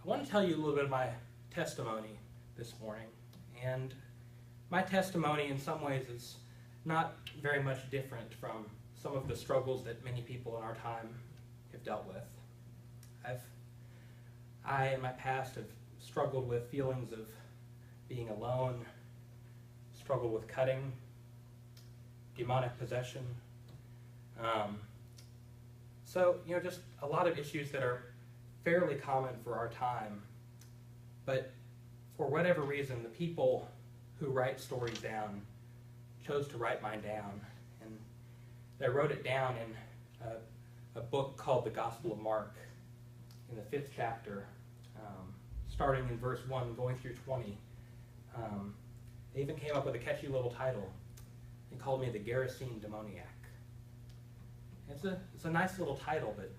I want to tell you a little bit of my testimony this morning. And my testimony in some ways is not very much different from some of the struggles that many people in our time have dealt with. I in my past have struggled with feelings of being alone, struggled with cutting, demonic possession. Just a lot of issues that are fairly common for our time. But for whatever reason, the people who write stories down chose to write mine down. And they wrote it down in a book called The Gospel of Mark, in the 5th chapter, starting in verse 1, going through 20. They even came up with a catchy little title. They called me the Gerasene demoniac. It's a nice little title, but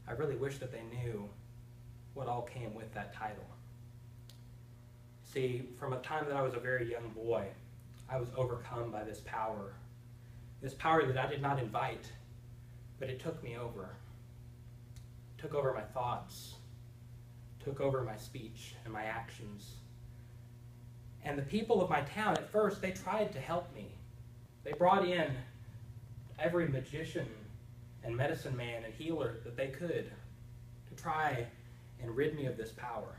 I really wish that they knew what all came with that title. See, from a time that I was a very young boy, I was overcome by this power that I did not invite, but it took me over. It took over my thoughts, took over my speech and my actions. And the people of my town, at first, they tried to help me. They brought in every magician and medicine man and healer that they could to try and rid me of this power.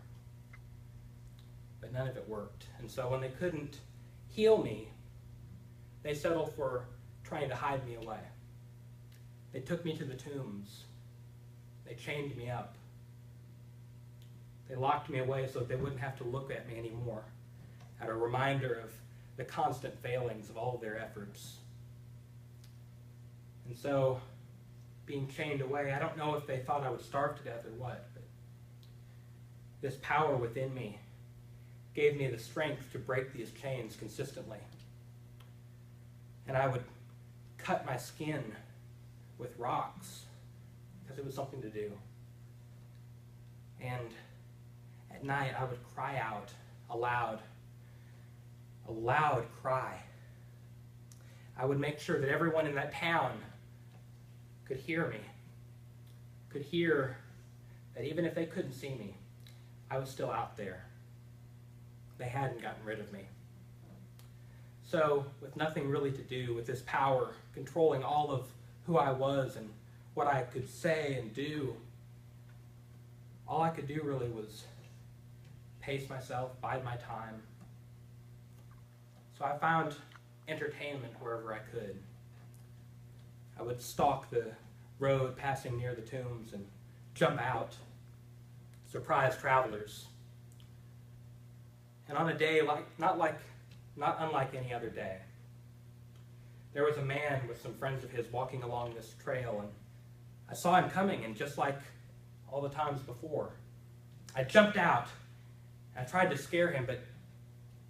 But none of it worked. And so when they couldn't heal me, they settled for trying to hide me away. They took me to the tombs. They chained me up. They locked me away so that they wouldn't have to look at me anymore, at a reminder of the constant failings of all of their efforts. And so, being chained away, I don't know if they thought I would starve to death or what, but this power within me gave me the strength to break these chains consistently. And I would cut my skin with rocks because it was something to do. And at night I would cry out aloud, a loud cry. I would make sure that everyone in that town could hear me, could hear that even if they couldn't see me, I was still out there. They hadn't gotten rid of me. So, with nothing really to do with this power controlling all of who I was and what I could say and do, all I could do really was pace myself, bide my time. So I found entertainment wherever I could. I would stalk the road passing near the tombs and jump out, surprise travelers. And on a day not unlike any other day, there was a man with some friends of his walking along this trail, and I saw him coming, and just like all the times before, I jumped out, and I tried to scare him, but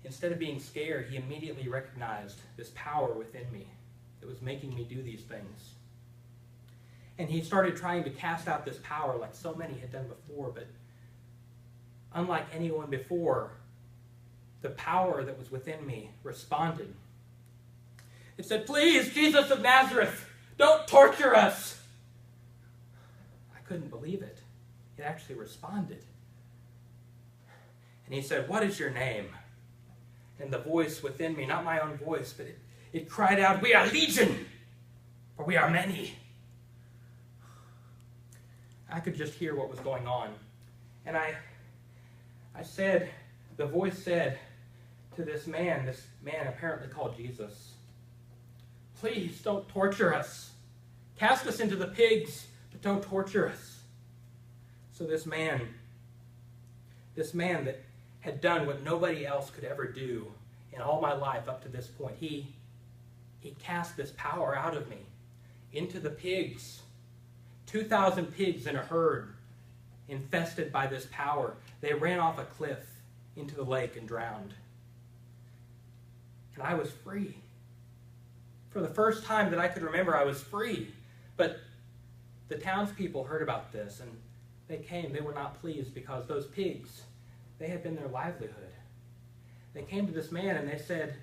instead of being scared, he immediately recognized this power within me that was making me do these things. And he started trying to cast out this power like so many had done before, but unlike anyone before, the power that was within me responded. It said, "Please, Jesus of Nazareth, don't torture us." I couldn't believe it. It actually responded. And he said, "What is your name?" And the voice within me, not my own voice, but it cried out, "We are legion, for we are many." I could just hear what was going on. And the voice said to this man apparently called Jesus, "Please don't torture us. Cast us into the pigs, but don't torture us." So this man that had done what nobody else could ever do in all my life up to this point, he cast this power out of me into the pigs. 2,000 pigs in a herd, infested by this power. They ran off a cliff into the lake and drowned. And I was free. For the first time that I could remember, I was free. But the townspeople heard about this, and they came. They were not pleased because those pigs, they had been their livelihood. They came to this man and they said,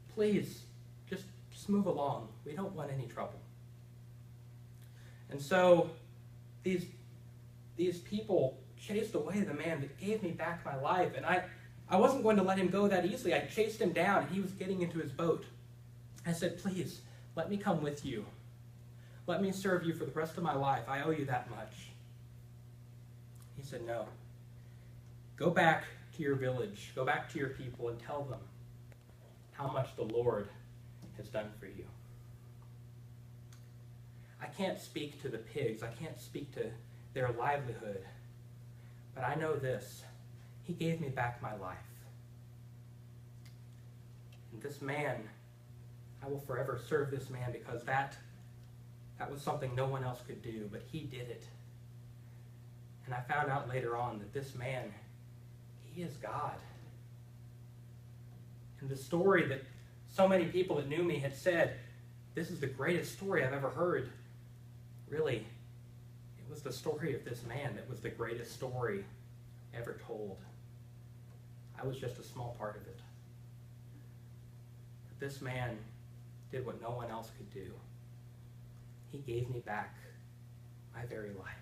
"Please, just move along. We don't want any trouble." And so these people chased away the man that gave me back my life. And I wasn't going to let him go that easily. I chased him down, and he was getting into his boat. I said, please, let me come with you. Let me serve you for the rest of my life. I owe you that much. He said, no. Go back to your village. Go back to your people and tell them how much the Lord has done for you. I can't speak to the pigs. I can't speak to their livelihood. But I know this. He gave me back my life. And this man, I will forever serve this man because that was something no one else could do, but he did it. And I found out later on that this man, he is God. And the story that so many people that knew me had said, this is the greatest story I've ever heard. Really, it was the story of this man that was the greatest story ever told. I was just a small part of it. But this man did what no one else could do. He gave me back my very life.